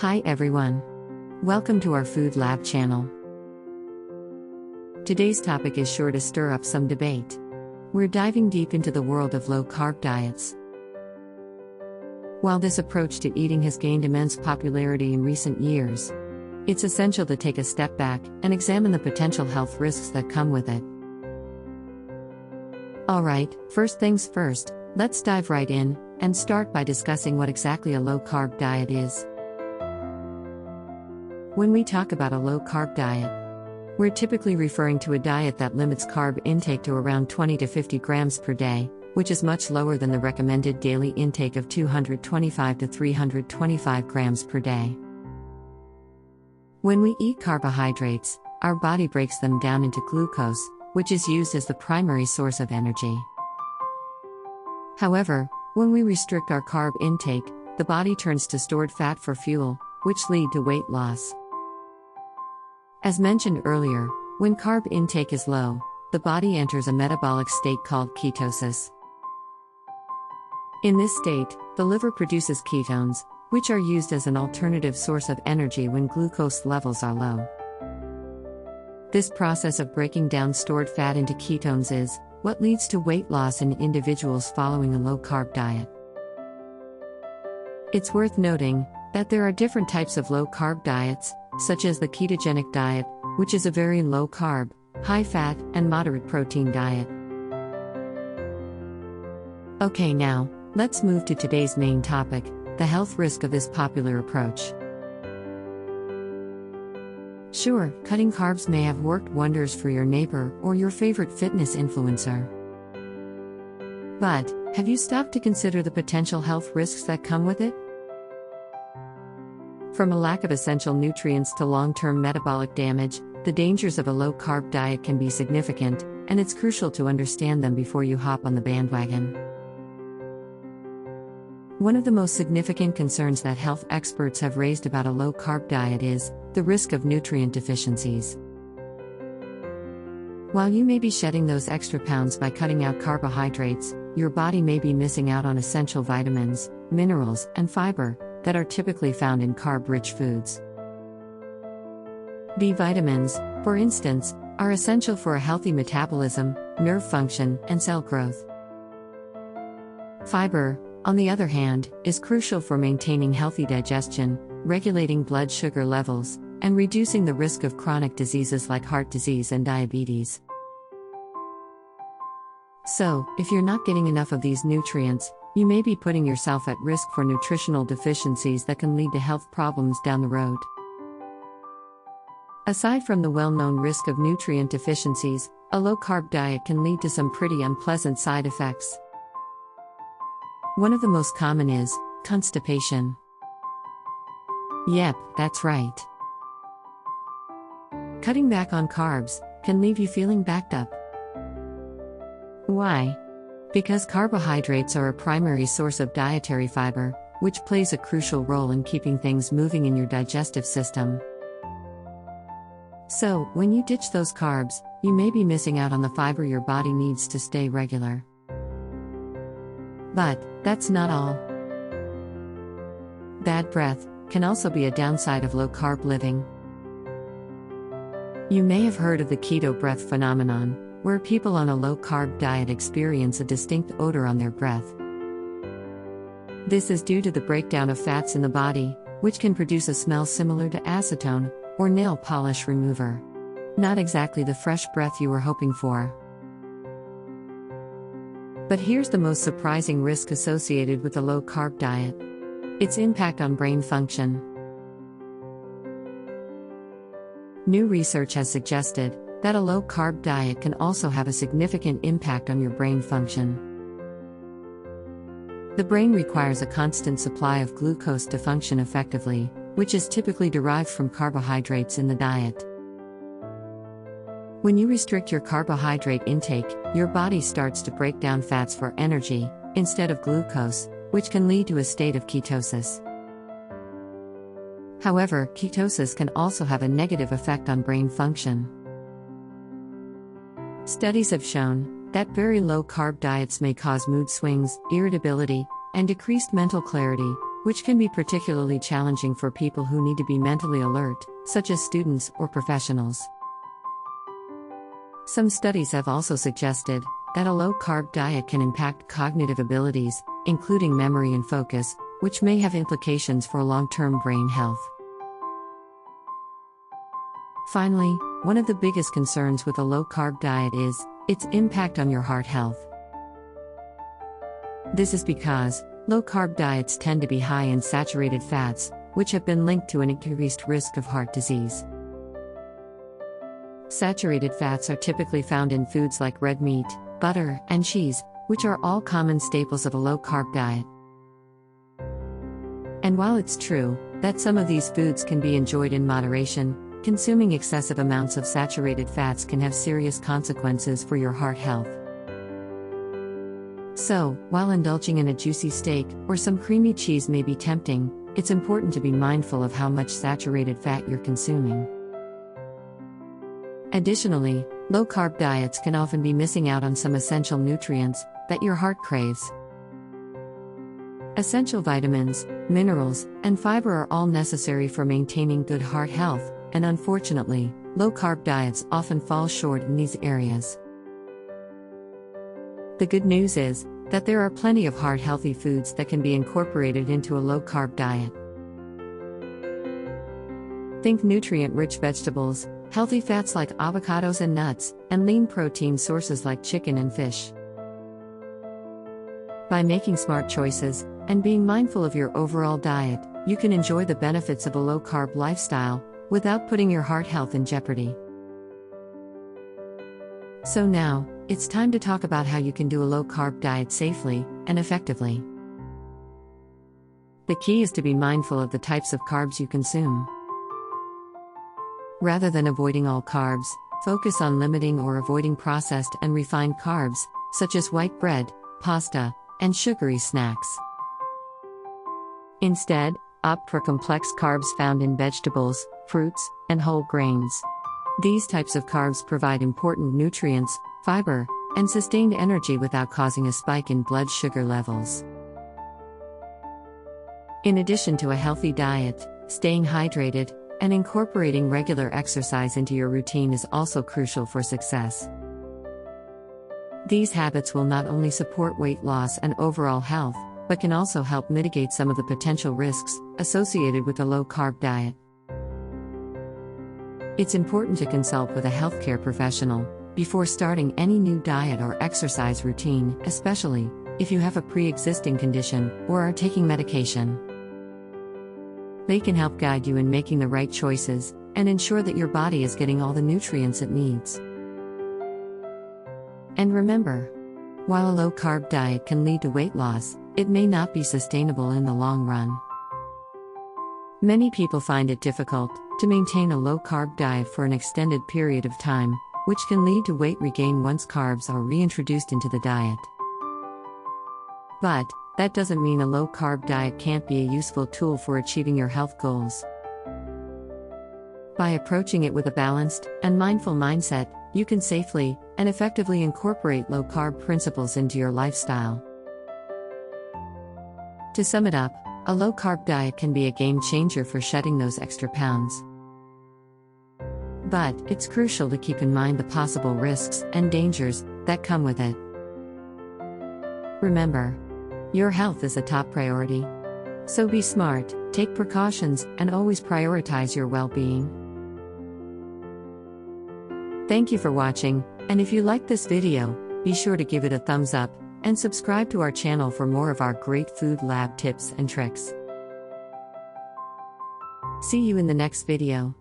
Hi everyone. Welcome to our Food Lab channel. Today's topic is sure to stir up some debate. We're diving deep into the world of low-carb diets. While this approach to eating has gained immense popularity in recent years, it's essential to take a step back and examine the potential health risks that come with it. Alright, first things first, let's dive right in and start by discussing what exactly a low-carb diet is. When we talk about a low-carb diet, we're typically referring to a diet that limits carb intake to around 20 to 50 grams per day, which is much lower than the recommended daily intake of 225 to 325 grams per day. When we eat carbohydrates, our body breaks them down into glucose, which is used as the primary source of energy. However, when we restrict our carb intake, the body turns to stored fat for fuel, which lead to weight loss. As mentioned earlier, when carb intake is low, the body enters a metabolic state called ketosis. In this state, the liver produces ketones, which are used as an alternative source of energy when glucose levels are low. This process of breaking down stored fat into ketones is what leads to weight loss in individuals following a low-carb diet. It's worth noting that there are different types of low-carb diets, such as the ketogenic diet, which is a very low-carb, high-fat, and moderate protein diet. Okay, now, let's move to today's main topic, the health risk of this popular approach. Sure, cutting carbs may have worked wonders for your neighbor or your favorite fitness influencer. But, have you stopped to consider the potential health risks that come with it? From a lack of essential nutrients to long-term metabolic damage, the dangers of a low-carb diet can be significant, and it's crucial to understand them before you hop on the bandwagon. One of the most significant concerns that health experts have raised about a low-carb diet is the risk of nutrient deficiencies. While you may be shedding those extra pounds by cutting out carbohydrates, your body may be missing out on essential vitamins, minerals, and fiber that are typically found in carb-rich foods. B vitamins, for instance, are essential for a healthy metabolism, nerve function, and cell growth. Fiber, on the other hand, is crucial for maintaining healthy digestion, regulating blood sugar levels, and reducing the risk of chronic diseases like heart disease and diabetes. So, if you're not getting enough of these nutrients, you may be putting yourself at risk for nutritional deficiencies that can lead to health problems down the road. Aside from the well-known risk of nutrient deficiencies, a low-carb diet can lead to some pretty unpleasant side effects. One of the most common is constipation. Yep, that's right. Cutting back on carbs can leave you feeling backed up. Why? Because carbohydrates are a primary source of dietary fiber, which plays a crucial role in keeping things moving in your digestive system. So, when you ditch those carbs, you may be missing out on the fiber your body needs to stay regular. But, that's not all. Bad breath can also be a downside of low-carb living. You may have heard of the keto breath phenomenon, where people on a low-carb diet experience a distinct odor on their breath. This is due to the breakdown of fats in the body, which can produce a smell similar to acetone, or nail polish remover. Not exactly the fresh breath you were hoping for. But here's the most surprising risk associated with a low-carb diet: its impact on brain function. New research has suggested that a low-carb diet can also have a significant impact on your brain function. The brain requires a constant supply of glucose to function effectively, which is typically derived from carbohydrates in the diet. When you restrict your carbohydrate intake, your body starts to break down fats for energy, instead of glucose, which can lead to a state of ketosis. However, ketosis can also have a negative effect on brain function. Studies have shown that very low-carb diets may cause mood swings, irritability, and decreased mental clarity, which can be particularly challenging for people who need to be mentally alert, such as students or professionals. Some studies have also suggested that a low-carb diet can impact cognitive abilities, including memory and focus, which may have implications for long-term brain health. Finally, one of the biggest concerns with a low-carb diet is its impact on your heart health. This is because low-carb diets tend to be high in saturated fats, which have been linked to an increased risk of heart disease. Saturated fats are typically found in foods like red meat, butter, and cheese, which are all common staples of a low-carb diet. And while it's true that some of these foods can be enjoyed in moderation, consuming excessive amounts of saturated fats can have serious consequences for your heart health. So, while indulging in a juicy steak or some creamy cheese may be tempting, it's important to be mindful of how much saturated fat you're consuming. Additionally, low-carb diets can often be missing out on some essential nutrients that your heart craves. Essential vitamins, minerals, and fiber are all necessary for maintaining good heart health, and unfortunately, low-carb diets often fall short in these areas. The good news is that there are plenty of heart-healthy foods that can be incorporated into a low-carb diet. Think nutrient-rich vegetables, healthy fats like avocados and nuts, and lean protein sources like chicken and fish. By making smart choices and being mindful of your overall diet, you can enjoy the benefits of a low-carb lifestyle without putting your heart health in jeopardy. So now, it's time to talk about how you can do a low-carb diet safely and effectively. The key is to be mindful of the types of carbs you consume. Rather than avoiding all carbs, focus on limiting or avoiding processed and refined carbs, such as white bread, pasta, and sugary snacks. Instead, opt for complex carbs found in vegetables, fruits, and whole grains. These types of carbs provide important nutrients, fiber, and sustained energy without causing a spike in blood sugar levels. In addition to a healthy diet, staying hydrated and incorporating regular exercise into your routine is also crucial for success. These habits will not only support weight loss and overall health, but can also help mitigate some of the potential risks associated with a low-carb diet. It's important to consult with a healthcare professional before starting any new diet or exercise routine, especially if you have a pre-existing condition or are taking medication. They can help guide you in making the right choices and ensure that your body is getting all the nutrients it needs. And remember, while a low-carb diet can lead to weight loss, it may not be sustainable in the long run. Many people find it difficult to maintain a low-carb diet for an extended period of time, which can lead to weight regain once carbs are reintroduced into the diet. But that doesn't mean a low-carb diet can't be a useful tool for achieving your health goals. By approaching it with a balanced and mindful mindset, you can safely and effectively incorporate low-carb principles into your lifestyle. To sum it up, a low-carb diet can be a game-changer for shedding those extra pounds. But it's crucial to keep in mind the possible risks and dangers that come with it. Remember, your health is a top priority. So be smart, take precautions, and always prioritize your well-being. Thank you for watching, and if you liked this video, be sure to give it a thumbs up and subscribe to our channel for more of our great food lab tips and tricks. See you in the next video.